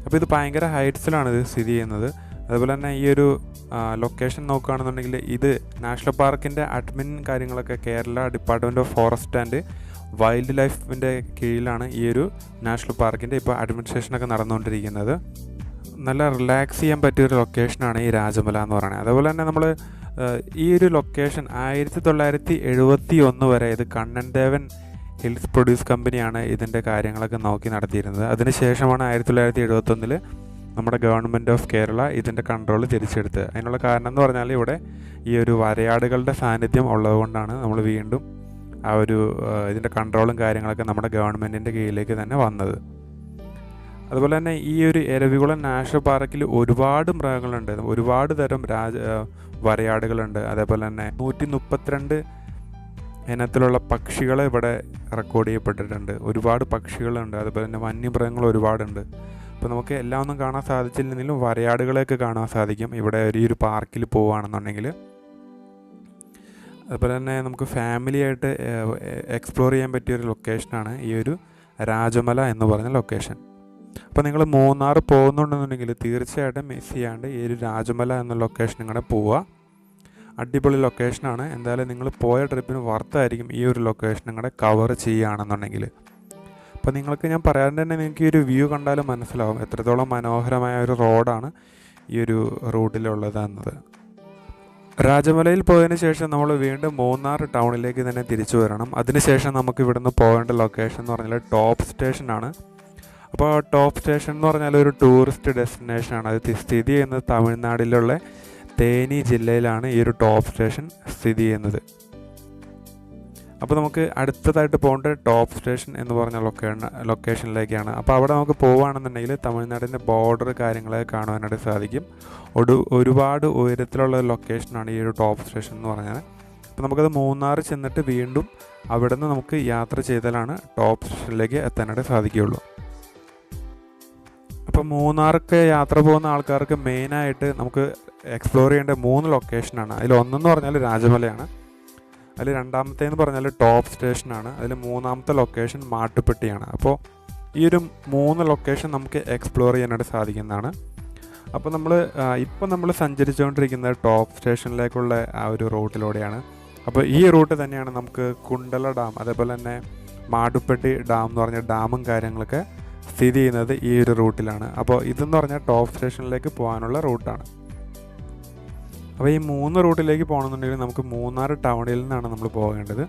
അപ്പോൾ ഇത് ഭയങ്കര ഹൈറ്റ്സിലാണ് ഇത് സ്ഥിതി ചെയ്യുന്നത്. അതുപോലെ തന്നെ ഈ ഒരു ലൊക്കേഷൻ നോക്കുകയാണെന്നുണ്ടെങ്കിൽ ഇത് നാഷണൽ പാർക്കിൻ്റെ അഡ്മിൻ കാര്യങ്ങളൊക്കെ Kerala department of forest and wild ലൈഫിൻ്റെ കീഴിലാണ് ഈ ഒരു നാഷണൽ പാർക്കിൻ്റെ ഇപ്പോൾ അഡ്മിനിസ്ട്രേഷനൊക്കെ നടന്നുകൊണ്ടിരിക്കുന്നത്. നല്ല റിലാക്സ് ചെയ്യാൻ പറ്റിയൊരു ലൊക്കേഷനാണ് ഈ രാജമല എന്ന് പറയുന്നത്. അതുപോലെ തന്നെ നമ്മൾ ഈ ഒരു ലൊക്കേഷൻ 1971 വരെ ഇത് കണ്ണൻ ദേവൻ ഹിൽസ് പ്രൊഡ്യൂസ് കമ്പനിയാണ് ഇതിൻ്റെ കാര്യങ്ങളൊക്കെ നോക്കി നടത്തിയിരുന്നത്. അതിനുശേഷമാണ് 1971 നമ്മുടെ ഗവൺമെൻറ് ഓഫ് കേരള ഇതിൻ്റെ കൺട്രോൾ തിരിച്ചെടുത്തത്. അതിനുള്ള കാരണം എന്ന് പറഞ്ഞാൽ ഇവിടെ ഈ ഒരു വരയാടുകളുടെ സാന്നിധ്യം ഉള്ളതുകൊണ്ടാണ് നമ്മൾ വീണ്ടും ആ ഒരു ഇതിൻ്റെ കൺട്രോളും കാര്യങ്ങളൊക്കെ നമ്മുടെ ഗവൺമെൻറ്റിൻ്റെ കീഴിലേക്ക് തന്നെ വന്നത്. അതുപോലെ തന്നെ ഈ ഒരു എരവികുളം നാഷണൽ പാർക്കിൽ ഒരുപാട് മൃഗങ്ങളുണ്ട്, ഒരുപാട് തരം വരയാടുകളുണ്ട്. അതേപോലെ തന്നെ 132 ഇനത്തിലുള്ള പക്ഷികൾ ഇവിടെ റെക്കോർഡ് ചെയ്യപ്പെട്ടിട്ടുണ്ട്. ഒരുപാട് പക്ഷികളുണ്ട്, അതുപോലെ തന്നെ വന്യമൃഗങ്ങൾ ഒരുപാടുണ്ട്. അപ്പോൾ നമുക്ക് എല്ലാം ഒന്നും കാണാൻ സാധിച്ചില്ലെങ്കിലും വരയാടുകളെയൊക്കെ കാണാൻ സാധിക്കും ഇവിടെ ഈ ഒരു പാർക്കിൽ പോവുകയാണെന്നുണ്ടെങ്കിൽ. അതുപോലെ തന്നെ നമുക്ക് ഫാമിലി ആയിട്ട് എക്സ്പ്ലോർ ചെയ്യാൻ പറ്റിയൊരു ലൊക്കേഷനാണ് ഈ ഒരു രാജമല എന്ന് പറഞ്ഞ ലൊക്കേഷൻ. അപ്പോൾ നിങ്ങൾ മൂന്നാർ പോകുന്നുണ്ടെന്നുണ്ടെങ്കിൽ തീർച്ചയായിട്ടും മിസ് ചെയ്യാണ്ട് ഈ ഒരു രാജമല എന്ന ലൊക്കേഷൻ ഇങ്ങനെ പോവുക. അടിപൊളി ലൊക്കേഷനാണ്. എന്തായാലും നിങ്ങൾ പോയ ട്രിപ്പിന് വർത്തായിരിക്കും ഈ ഒരു ലൊക്കേഷൻ നിങ്ങളുടെ കവർ ചെയ്യുകയാണെന്നുണ്ടെങ്കിൽ. അപ്പോൾ നിങ്ങൾക്ക് ഞാൻ പറയാണ്ട് തന്നെ നിങ്ങൾക്ക് ഈ ഒരു വ്യൂ കണ്ടാലും മനസ്സിലാവും എത്രത്തോളം മനോഹരമായ ഒരു റോഡാണ് ഈ ഒരു റൂട്ടിലുള്ളത് എന്നത്. രാജമലയിൽ പോയതിന് ശേഷം നമ്മൾ വീണ്ടും മൂന്നാർ ടൗണിലേക്ക് തന്നെ തിരിച്ചു വരണം. അതിനുശേഷം നമുക്ക് ഇവിടുന്ന് പോകേണ്ട ലൊക്കേഷൻ എന്ന് പറഞ്ഞാൽ ടോപ്പ് സ്റ്റേഷനാണ്. അപ്പോൾ ടോപ്പ് സ്റ്റേഷൻ എന്ന് പറഞ്ഞാൽ ഒരു ടൂറിസ്റ്റ് ഡെസ്റ്റിനേഷനാണ്. അത് സ്ഥിതി ചെയ്യുന്നത് തമിഴ്നാട്ടിലുള്ള തേനി ജില്ലയിലാണ് ഈ ഒരു ടോപ്പ് സ്റ്റേഷൻ സ്ഥിതി ചെയ്യുന്നത്. അപ്പോൾ നമുക്ക് അടുത്തതായിട്ട് പോകേണ്ട ടോപ്പ് സ്റ്റേഷൻ എന്ന് പറഞ്ഞ ലൊക്കേഷനിലേക്കാണ്. അപ്പോൾ അവിടെ നമുക്ക് പോവുകയാണെന്നുണ്ടെങ്കിൽ തമിഴ്നാടിൻ്റെ ബോർഡർ കാര്യങ്ങളൊക്കെ കാണുവാനായിട്ട് സാധിക്കും. ഒരുപാട് ഉയരത്തിലുള്ള ലൊക്കേഷനാണ് ഈ ഒരു ടോപ്പ് സ്റ്റേഷൻ എന്ന് പറഞ്ഞാൽ. അപ്പോൾ നമുക്കത് മൂന്നാർ ചെന്നിട്ട് വീണ്ടും അവിടെ നിന്ന് നമുക്ക് യാത്ര ചെയ്താലാണ് ടോപ്പ് സ്റ്റേഷനിലേക്ക് എത്താനായിട്ട് സാധിക്കുകയുള്ളൂ. അപ്പോൾ മൂന്നാർക്ക് യാത്ര പോകുന്ന ആൾക്കാർക്ക് മെയിനായിട്ട് നമുക്ക് എക്സ്പ്ലോർ ചെയ്യേണ്ട 3 ലൊക്കേഷനാണ്. അതിൽ ഒന്നെന്ന് പറഞ്ഞാൽ രാജമലയാണ്, അതിൽ രണ്ടാമത്തേന്ന് പറഞ്ഞാൽ ടോപ്പ് സ്റ്റേഷനാണ്, അതിൽ മൂന്നാമത്തെ ലൊക്കേഷൻ മാട്ടുപ്പെട്ടിയാണ്. അപ്പോൾ ഈ ഒരു 3 ലൊക്കേഷൻ നമുക്ക് എക്സ്പ്ലോർ ചെയ്യാനായിട്ട് സാധിക്കുന്നതാണ്. അപ്പോൾ നമ്മൾ സഞ്ചരിച്ചുകൊണ്ടിരിക്കുന്നത് ടോപ്പ് സ്റ്റേഷനിലേക്കുള്ള ആ ഒരു റൂട്ടിലൂടെയാണ്. അപ്പോൾ ഈ റൂട്ട് തന്നെയാണ് നമുക്ക് കുണ്ടല ഡാം, അതേപോലെ തന്നെ മാട്ടുപ്പെട്ടി ഡാം എന്ന് പറഞ്ഞ ഡാമും കാര്യങ്ങളൊക്കെ സ്ഥിതി ചെയ്യുന്നത് ഈ ഒരു റൂട്ടിലാണ്. അപ്പോൾ ഇതെന്ന് പറഞ്ഞാൽ ടോപ്പ് സ്റ്റേഷനിലേക്ക് പോകാനുള്ള റൂട്ടാണ്. അപ്പോൾ ഈ 3 റൂട്ടിലേക്ക് പോകണമെന്നുണ്ടെങ്കിൽ നമുക്ക് മൂന്നാർ ടൗണിൽ നിന്നാണ് നമ്മൾ പോകേണ്ടത്.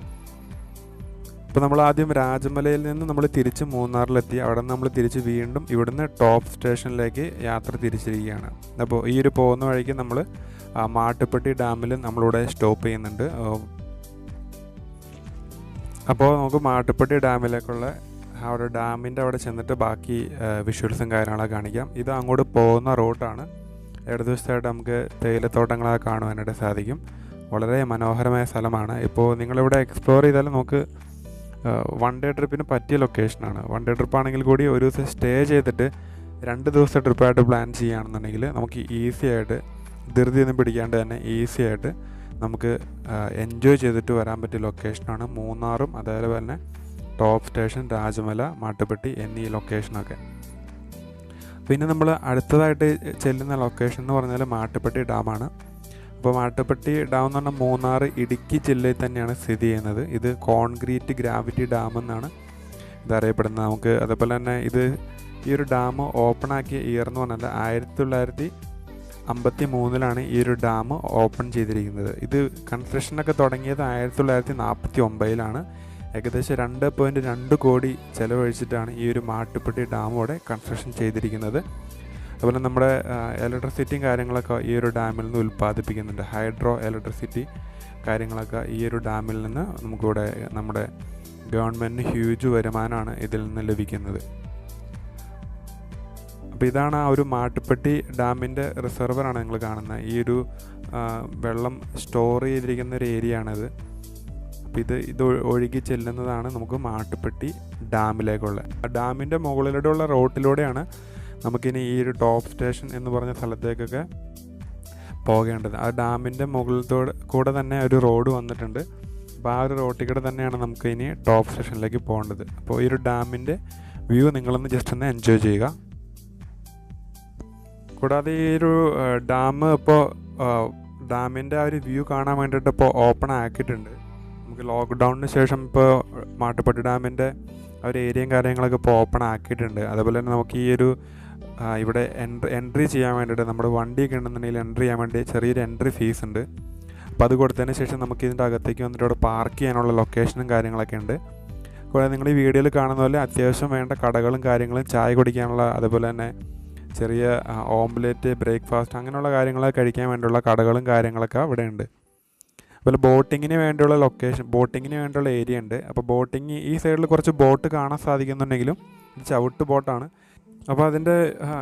അപ്പോൾ നമ്മൾ ആദ്യം രാജമലയിൽ നിന്ന് നമ്മൾ തിരിച്ച് മൂന്നാറിലെത്തി. അവിടെ നിന്ന് നമ്മൾ തിരിച്ച് വീണ്ടും ഇവിടുന്ന് ടോപ്പ് സ്റ്റേഷനിലേക്ക് യാത്ര തിരിച്ചിരിക്കുകയാണ്. അപ്പോൾ ഈ ഒരു പോകുന്ന വഴിക്ക് നമ്മൾ മാട്ടുപ്പെട്ടി ഡാമിൽ നമ്മളിവിടെ സ്റ്റോപ്പ് ചെയ്യുന്നുണ്ട്. അപ്പോൾ നമുക്ക് മാട്ടുപ്പെട്ടി ഡാമിലേക്കുള്ള അവിടെ ഡാമിൻ്റെ അവിടെ ചെന്നിട്ട് ബാക്കി വിഷ്വൽസും കാര്യങ്ങളൊക്കെ കാണിക്കാം. ഇത് അങ്ങോട്ട് പോകുന്ന റൂട്ടാണ്. ഇടതുവശത്തായിട്ട് നമുക്ക് തേയിലത്തോട്ടങ്ങളൊക്കെ കാണുവാനായിട്ട് സാധിക്കും. വളരെ മനോഹരമായ സ്ഥലമാണ്. ഇപ്പോൾ നിങ്ങളിവിടെ എക്സ്പ്ലോർ ചെയ്താലും നമുക്ക് 1 ഡേ ട്രിപ്പിന് പറ്റിയ ലൊക്കേഷനാണ്. 1 ഡേ ട്രിപ്പാണെങ്കിൽ കൂടി ഒരു ദിവസം സ്റ്റേ ചെയ്തിട്ട് 2 ദിവസത്തെ ട്രിപ്പായിട്ട് പ്ലാൻ ചെയ്യുകയാണെന്നുണ്ടെങ്കിൽ നമുക്ക് ഈസി ആയിട്ട് ധൃതിയൊന്നും പിടിക്കാണ്ട് തന്നെ ഈസി ആയിട്ട് നമുക്ക് എൻജോയ് ചെയ്തിട്ട് വരാൻ പറ്റിയ ലൊക്കേഷനാണ് മൂന്നാറും അതേപോലെ തന്നെ ടോപ്പ് സ്റ്റേഷൻ, രാജമല, മാട്ടുപ്പെട്ടി എന്നീ ലൊക്കേഷനൊക്കെ. പിന്നെ നമ്മൾ അടുത്തതായിട്ട് ചെല്ലുന്ന ലൊക്കേഷൻ എന്ന് പറഞ്ഞാൽ മാട്ടുപ്പെട്ടി ഡാമാണ്. അപ്പോൾ മാട്ടുപ്പെട്ടി ഡാം എന്ന് പറഞ്ഞാൽ മൂന്നാർ ഇടുക്കി ജില്ലയിൽ തന്നെയാണ് സ്ഥിതി ചെയ്യുന്നത്. ഇത് കോൺക്രീറ്റ് ഗ്രാവിറ്റി ഡാം എന്നാണ് ഇതറിയപ്പെടുന്നത്. നമുക്ക് അതേപോലെ തന്നെ ഈ ഒരു ഡാം ഓപ്പൺ ആക്കിയ ഇയർ എന്ന് പറഞ്ഞാൽ 1953 ഈ ഒരു ഡാം ഓപ്പൺ ചെയ്തിരിക്കുന്നത്. ഇത് കൺസ്ട്രക്ഷനൊക്കെ തുടങ്ങിയത് 1949 ഏകദേശം 2.2 കോടി ചിലവഴിച്ചിട്ടാണ് ഈ ഒരു മാട്ടുപ്പെട്ടി ഡാമോടെ കൺസ്ട്രക്ഷൻ ചെയ്തിരിക്കുന്നത്. അതുപോലെ നമ്മുടെ ഇലക്ട്രിസിറ്റിയും കാര്യങ്ങളൊക്കെ ഈ ഒരു ഡാമിൽ നിന്ന് ഉൽപ്പാദിപ്പിക്കുന്നുണ്ട്. ഹൈഡ്രോ ഇലക്ട്രിസിറ്റി കാര്യങ്ങളൊക്കെ ഈ ഒരു ഡാമിൽ നിന്ന് നമുക്കിവിടെ നമ്മുടെ ഗവൺമെൻറ്റിന് ഹ്യൂജ് വരുമാനമാണ് ഇതിൽ നിന്ന് ലഭിക്കുന്നത്. അപ്പോൾ ഇതാണ് ആ ഒരു മാട്ടുപ്പെട്ടി ഡാമിൻ്റെ റിസർവറാണ് നിങ്ങൾ കാണുന്നത്. ഈ ഒരു വെള്ളം സ്റ്റോർ ചെയ്തിരിക്കുന്ന ഒരു ഏരിയ ആണിത്. അപ്പോൾ ഇത് ഒഴുകി ചെല്ലുന്നതാണ് നമുക്ക് മാട്ടുപ്പെട്ടി ഡാമിലേക്കുള്ള. ഡാമിൻ്റെ മുകളിലൂടെയുള്ള റോട്ടിലൂടെയാണ് നമുക്കിനി ഈ ഒരു ടോപ്പ് സ്റ്റേഷൻ എന്ന് പറഞ്ഞ സ്ഥലത്തേക്കൊക്കെ പോകേണ്ടത്. ആ ഡാമിൻ്റെ മുകളിലൂടെ കൂടെ തന്നെ ഒരു റോഡ് വന്നിട്ടുണ്ട്. അപ്പോൾ ആ ഒരു റോട്ടിൽ കൂടെ തന്നെയാണ് നമുക്ക് ഇനി ടോപ്പ് സ്റ്റേഷനിലേക്ക് പോകേണ്ടത്. അപ്പോൾ ഈ ഒരു ഡാമിൻ്റെ വ്യൂ നിങ്ങളൊന്ന് ജസ്റ്റ് ഒന്ന് എൻജോയ് ചെയ്യുക. കൂടാതെ ഈ ഒരു ഡാം ഇപ്പോൾ ഡാമിൻ്റെ ആ ഒരു വ്യൂ കാണാൻ വേണ്ടിയിട്ട് ഇപ്പോൾ ഓപ്പൺ ആക്കിയിട്ടുണ്ട്. നമുക്ക് ലോക്ക്ഡൗണിന് ശേഷം ഇപ്പോൾ മാട്ടുപ്പെട്ടി ഡാമിൻ്റെ ആ ഒരു ഏരിയയും കാര്യങ്ങളൊക്കെ ഇപ്പോൾ ഓപ്പൺ ആക്കിയിട്ടുണ്ട്. അതുപോലെ തന്നെ നമുക്ക് ഈ ഒരു ഇവിടെ എൻട്രി ചെയ്യാൻ വേണ്ടിയിട്ട് നമ്മുടെ വണ്ടിയൊക്കെ ഉണ്ടെന്നുണ്ടെങ്കിൽ എൻട്രി ചെയ്യാൻ വേണ്ടി ചെറിയൊരു എൻട്രി ഫീസ് ഉണ്ട്. അപ്പോൾ അത് കൊടുത്തതിന് ശേഷം നമുക്ക് ഇതിൻ്റെ അകത്തേക്ക് വന്നിട്ട് അവിടെ പാർക്ക് ചെയ്യാനുള്ള ലൊക്കേഷനും കാര്യങ്ങളൊക്കെ ഉണ്ട്. കൂടാതെ നിങ്ങൾ ഈ വീഡിയോയിൽ കാണുന്ന പോലെ അത്യാവശ്യം വേണ്ട കടകളും കാര്യങ്ങളും, ചായ കുടിക്കാനുള്ള, അതുപോലെ തന്നെ ചെറിയ ഓംലെറ്റ്, ബ്രേക്ക്ഫാസ്റ്റ് അങ്ങനെയുള്ള കാര്യങ്ങളൊക്കെ കഴിക്കാൻ വേണ്ടിയുള്ള കടകളും കാര്യങ്ങളൊക്കെ അവിടെ ഉണ്ട്. അതുപോലെ ബോട്ടിങ്ങിന് വേണ്ടിയുള്ള ബോട്ടിങ്ങിന് വേണ്ടിയുള്ള ഏരിയ ഉണ്ട്. അപ്പോൾ ബോട്ടിങ് ഈ സൈഡിൽ കുറച്ച് ബോട്ട് കാണാൻ സാധിക്കുന്നുണ്ടെങ്കിലും ഇത് ചവിട്ട് ബോട്ടാണ്. അപ്പോൾ അതിൻ്റെ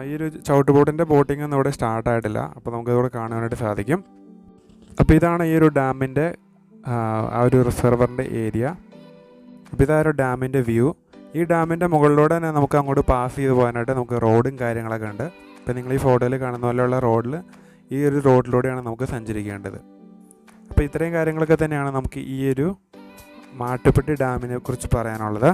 ഈ ഒരു ചവിട്ട് ബോട്ടിൻ്റെ ബോട്ടിംഗ് ഒന്നും ഇവിടെ സ്റ്റാർട്ടായിട്ടില്ല. അപ്പോൾ നമുക്കിവിടെ കാണാനായിട്ട് സാധിക്കും. അപ്പോൾ ഇതാണ് ഈ ഒരു ഡാമിൻ്റെ ആ ഒരു റിസർവറിൻ്റെ ഏരിയ. അപ്പോൾ ഇതാ ഒരു ഡാമിൻ്റെ വ്യൂ. ഈ ഡാമിൻ്റെ മുകളിലൂടെ തന്നെ നമുക്ക് അങ്ങോട്ട് പാസ് ചെയ്ത് പോകാനായിട്ട് നമുക്ക് റോഡും കാര്യങ്ങളൊക്കെ ഉണ്ട്. ഇപ്പോൾ നിങ്ങൾ ഈ ഫോട്ടോയിൽ കാണുന്ന പോലെയുള്ള റോഡിൽ, ഈ ഒരു റോഡിലൂടെയാണ് നമുക്ക് സഞ്ചരിക്കേണ്ടത്. അപ്പോൾ ഇത്രയും കാര്യങ്ങളൊക്കെ തന്നെയാണ് നമുക്ക് ഈ ഒരു മാട്ടുപ്പെട്ടി ഡാമിനെ കുറിച്ച് പറയാനുള്ളത്.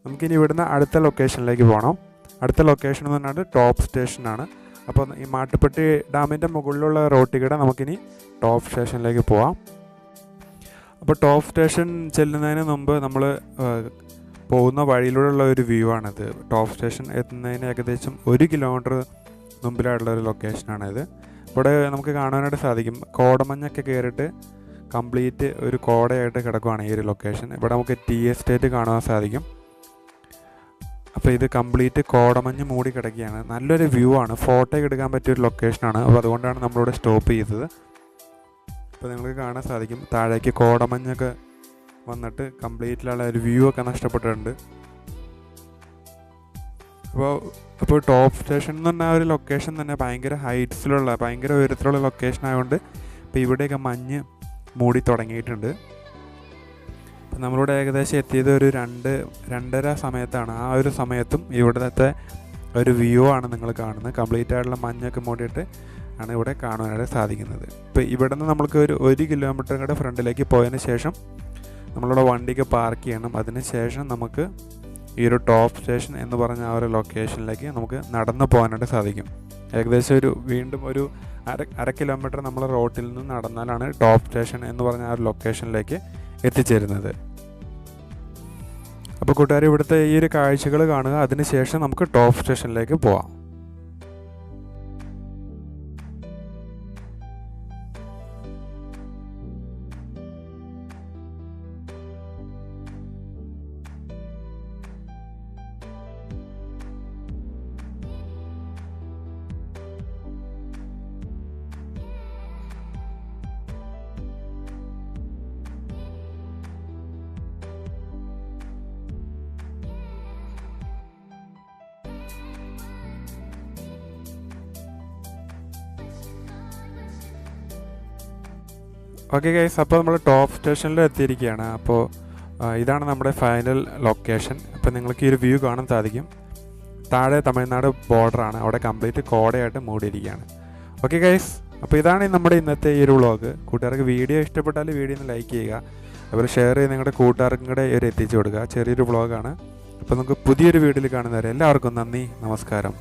നമുക്കിനി ഇവിടുന്ന് അടുത്ത ലൊക്കേഷനിലേക്ക് പോകണം. അടുത്ത ലൊക്കേഷൻ എന്ന് പറഞ്ഞാൽ ടോപ്പ് സ്റ്റേഷനാണ്. അപ്പോൾ ഈ മാട്ടുപ്പെട്ടി ഡാമിൻ്റെ മുകളിലുള്ള റോട്ടിൽ കൂടെ നമുക്കിനി ടോപ്പ് സ്റ്റേഷനിലേക്ക് പോവാം. അപ്പോൾ ടോപ്പ് സ്റ്റേഷൻ ചെല്ലുന്നതിന് മുമ്പ് നമ്മൾ പോകുന്ന വഴിയിലൂടെയുള്ള ഒരു വ്യൂ ആണിത്. ടോപ്പ് സ്റ്റേഷൻ എത്തുന്നതിന് ഏകദേശം 1 കിലോമീറ്റർ മുമ്പിലായിട്ടുള്ള ഒരു ലൊക്കേഷനാണിത്. ഇവിടെ നമുക്ക് കാണാനായിട്ട് സാധിക്കും, കോടമഞ്ഞൊക്കെ കയറിയിട്ട് കംപ്ലീറ്റ് ഒരു കോടയായിട്ട് കിടക്കുകയാണ് ഈ ഒരു ലൊക്കേഷൻ. ഇവിടെ നമുക്ക് ടീ എസ്റ്റേറ്റ് കാണാൻ സാധിക്കും. അപ്പോൾ ഇത് കംപ്ലീറ്റ് കോടമഞ്ഞ് മൂടി കിടക്കുകയാണ്. നല്ലൊരു വ്യൂ ആണ്, ഫോട്ടോ എടുക്കാൻ പറ്റിയൊരു ലൊക്കേഷനാണ്. അപ്പോൾ അതുകൊണ്ടാണ് നമ്മളിവിടെ സ്റ്റോപ്പ് ചെയ്തത്. അപ്പോൾ നിങ്ങൾക്ക് കാണാൻ സാധിക്കും താഴേക്ക് കോടമഞ്ഞൊക്കെ വന്നിട്ട് കംപ്ലീറ്റിലുള്ള ഒരു വ്യൂ ഒക്കെ നഷ്ടപ്പെട്ടിട്ടുണ്ട്. അപ്പോൾ ടോപ്പ് സ്റ്റേഷൻ എന്ന് പറഞ്ഞാൽ ഒരു ലൊക്കേഷൻ തന്നെ ഭയങ്കര ഹൈറ്റ്സിലുള്ള, ഭയങ്കര ഉയരത്തിലുള്ള ലൊക്കേഷൻ ആയതുകൊണ്ട് ഇപ്പോൾ ഇവിടെയൊക്കെ മഞ്ഞ് മൂടി തുടങ്ങിയിട്ടുണ്ട്. അപ്പോൾ നമ്മളിവിടെ ഏകദേശം എത്തിയത് ഒരു 2-2:30 സമയത്താണ്. ആ ഒരു സമയത്തും ഇവിടുത്തെ ഒരു വ്യൂ ആണ് നിങ്ങൾ കാണുന്നത്. കംപ്ലീറ്റ് ആയിട്ടുള്ള മഞ്ഞൊക്കെ മൂടിയിട്ട് ആണ് ഇവിടെ കാണാനായിട്ട് സാധിക്കുന്നത്. ഇപ്പോൾ ഇവിടെ നിന്ന് നമ്മൾക്ക് ഒരു 1 കിലോമീറ്റർ കൂടെ ഫ്രണ്ടിലേക്ക് പോയതിന് ശേഷം നമ്മളുടെ വണ്ടിക്ക് പാർക്ക് ചെയ്യണം. അതിന് ശേഷം നമുക്ക് ഈ ഒരു ടോപ്പ് സ്റ്റേഷൻ എന്ന് പറഞ്ഞ ആ ഒരു ലൊക്കേഷനിലേക്ക് നമുക്ക് നടന്നു പോകാനായിട്ട് സാധിക്കും. ഏകദേശം വീണ്ടും ഒരു അര കിലോമീറ്റർ നമ്മൾ റോട്ടിൽ നിന്ന് നടന്നാലാണ് ടോപ്പ് സ്റ്റേഷൻ എന്ന് പറഞ്ഞ ആ ഒരു ലൊക്കേഷനിലേക്ക് എത്തിച്ചേരുന്നത്. അപ്പോൾ കൂട്ടുകാർ ഇവിടുത്തെ ഈ ഒരു കാഴ്ചകൾ കാണുക. അതിന് ശേഷം നമുക്ക് ടോപ്പ് സ്റ്റേഷനിലേക്ക് പോവാം. ഓക്കെ ഗൈസ്, അപ്പോൾ നമ്മൾ ടോപ്പ് സ്റ്റേഷനിൽ എത്തിയിരിക്കുകയാണ്. അപ്പോൾ ഇതാണ് നമ്മുടെ ഫൈനൽ ലൊക്കേഷൻ. അപ്പോൾ നിങ്ങൾക്ക് ഈ ഒരു വ്യൂ കാണാൻ സാധിക്കും. താഴെ തമിഴ്നാട് ബോർഡറാണ്, അവിടെ കംപ്ലീറ്റ് കോടയായിട്ട് മൂടിയിരിക്കുകയാണ്. ഓക്കെ ഗൈസ്, അപ്പോൾ ഇതാണ് നമ്മുടെ ഇന്നത്തെ ഈ ഒരു വ്ളോഗ്. കൂട്ടുകാർക്ക് വീഡിയോ ഇഷ്ടപ്പെട്ടാൽ വീഡിയോ ഒന്ന് ലൈക്ക് ചെയ്യുക, അതുപോലെ ഷെയർ ചെയ്ത് നിങ്ങളുടെ കൂട്ടുകാർക്കും കൂടെ എത്തിച്ചു കൊടുക്കുക. ചെറിയൊരു വ്ളോഗാണ്. അപ്പോൾ നമുക്ക് പുതിയൊരു വീഡിയോയിൽ കാണുന്നവരെ എല്ലാവർക്കും നന്ദി, നമസ്കാരം.